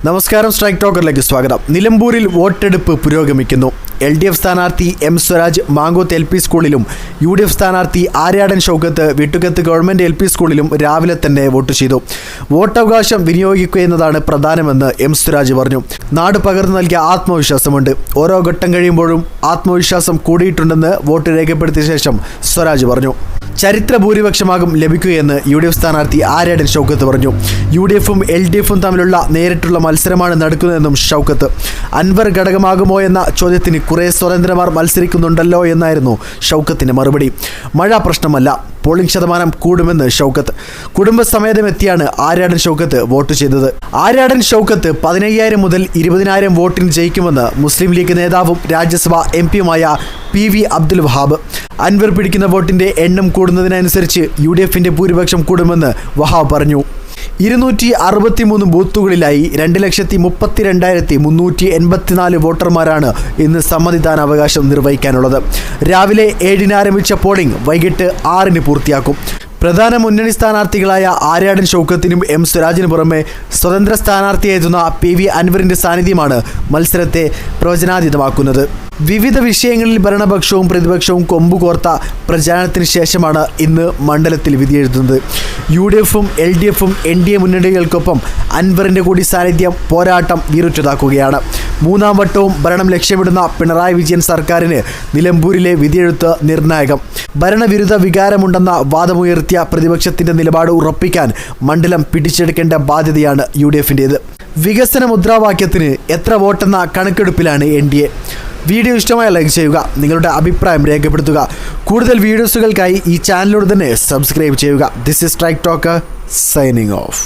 നമസ്കാരം, സ്ട്രൈക്ക് ടോക്കറിലേക്ക് സ്വാഗതം. നിലമ്പൂരിൽ വോട്ടെടുപ്പ് പുരോഗമിക്കുന്നു. LDF സ്ഥാനാർത്ഥി M സ്വരാജ് മാങ്കോത്ത് LP സ്കൂളിലും UDF സ്ഥാനാർത്ഥി ആര്യാടൻ ഷൗക്കത്ത് വിട്ടുകത്ത് ഗവൺമെൻറ് LP സ്കൂളിലും രാവിലെ തന്നെ വോട്ട് ചെയ്തു. വോട്ടവകാശം വിനിയോഗിക്കുക എന്നതാണ് പ്രധാനമെന്ന് M സ്വരാജ് പറഞ്ഞു. നാട് പകർന്നു നൽകിയ ആത്മവിശ്വാസമുണ്ട്. ഓരോ ഘട്ടം കഴിയുമ്പോഴും ആത്മവിശ്വാസം കൂടിയിട്ടുണ്ടെന്ന് വോട്ട് രേഖപ്പെടുത്തിയ ശേഷം സ്വരാജ് പറഞ്ഞു. ചരിത്ര ഭൂരിപക്ഷമാകും ലഭിക്കുകയെന്ന് UDF സ്ഥാനാർത്ഥി ആര്യാടൻ ഷൗക്കത്ത് പറഞ്ഞു. UDFും LDFും തമ്മിലുള്ള നേരിട്ടുള്ള മത്സരമാണ് നടക്കുന്നതെന്നും ഷൗക്കത്ത്. അൻവർ ഘടകമാകുമോ എന്ന ചോദ്യത്തിന് കുറേ സ്വതന്ത്രമാർ മത്സരിക്കുന്നുണ്ടല്ലോ എന്നായിരുന്നു ഷൗക്കത്തിൻ്റെ മറുപടി. മഴ പ്രശ്നമല്ല, പോളിംഗ് ശതമാനം കൂടുമെന്ന് ഷൗക്കത്ത്. കുടുംബസമേതമെത്തിയാണ് ആര്യാടൻ ഷൗക്കത്ത് വോട്ട് ചെയ്തത്. ആര്യാടൻ ഷൗക്കത്ത് 15,000 മുതൽ 20,000 വോട്ടിന് ജയിക്കുമെന്ന് മുസ്ലിം ലീഗ് നേതാവും രാജ്യസഭാ MPയുമായ PV അബ്ദുൽ വഹാബ്. അൻവർ പിടിക്കുന്ന വോട്ടിൻ്റെ എണ്ണം കൂടുന്നതിനനുസരിച്ച് UDFിൻ്റെ ഭൂരിപക്ഷം കൂടുമെന്ന് വഹാബ് പറഞ്ഞു. 263 ബൂത്തുകളിലായി 2,32,384 വോട്ടർമാരാണ് ഇന്ന് സമ്മതിദാനാവകാശം നിർവഹിക്കാനുള്ളത്. രാവിലെ 7-ന് ആരംഭിച്ച പോളിംഗ് വൈകിട്ട് 6-ന് പൂർത്തിയാക്കും. പ്രധാന മുന്നണി സ്ഥാനാർത്ഥികളായ ആര്യാടൻ ഷൗക്കത്തിനും M സ്വരാജിന് പുറമെ സ്വതന്ത്ര സ്ഥാനാർത്ഥിയായിരുന്ന PV അൻവറിൻ്റെ സാന്നിധ്യമാണ് മത്സരത്തെ പ്രവചനാതീതമാക്കുന്നത്. വിവിധ വിഷയങ്ങളിൽ ഭരണപക്ഷവും പ്രതിപക്ഷവും കൊമ്പുകോർത്ത പ്രചാരണത്തിന് ശേഷമാണ് ഇന്ന് മണ്ഡലത്തിൽ വിധിയെഴുതുന്നത്. UDFും LDFും NDA മുന്നണികൾക്കൊപ്പം അൻവറിൻ്റെ കൂടി സാന്നിധ്യം പോരാട്ടം വീറുറ്റതാക്കുകയാണ്. 3ാം വട്ടവും ഭരണം ലക്ഷ്യമിടുന്ന പിണറായി വിജയൻ സർക്കാരിന് നിലമ്പൂരിലെ വിധിയെഴുത്ത് നിർണായകം. ഭരണവിരുദ്ധ വികാരമുണ്ടെന്ന വാദമുയർത്തിയ പ്രതിപക്ഷത്തിൻ്റെ നിലപാട് ഉറപ്പിക്കാൻ മണ്ഡലം പിടിച്ചെടുക്കേണ്ട ബാധ്യതയാണ് UDFിൻ്റേത്. വികസന മുദ്രാവാക്യത്തിന് എത്ര വോട്ടെന്ന കണക്കെടുപ്പിലാണ് NDA. വീഡിയോ ഇഷ്ടമായ ലൈക്ക് ചെയ്യുക, നിങ്ങളുടെ അഭിപ്രായം രേഖപ്പെടുത്തുക. കൂടുതൽ വീഡിയോസുകൾക്കായി ഈ ചാനലിലൂടെ തന്നെ സബ്സ്ക്രൈബ് ചെയ്യുക. This is strike talker signing off.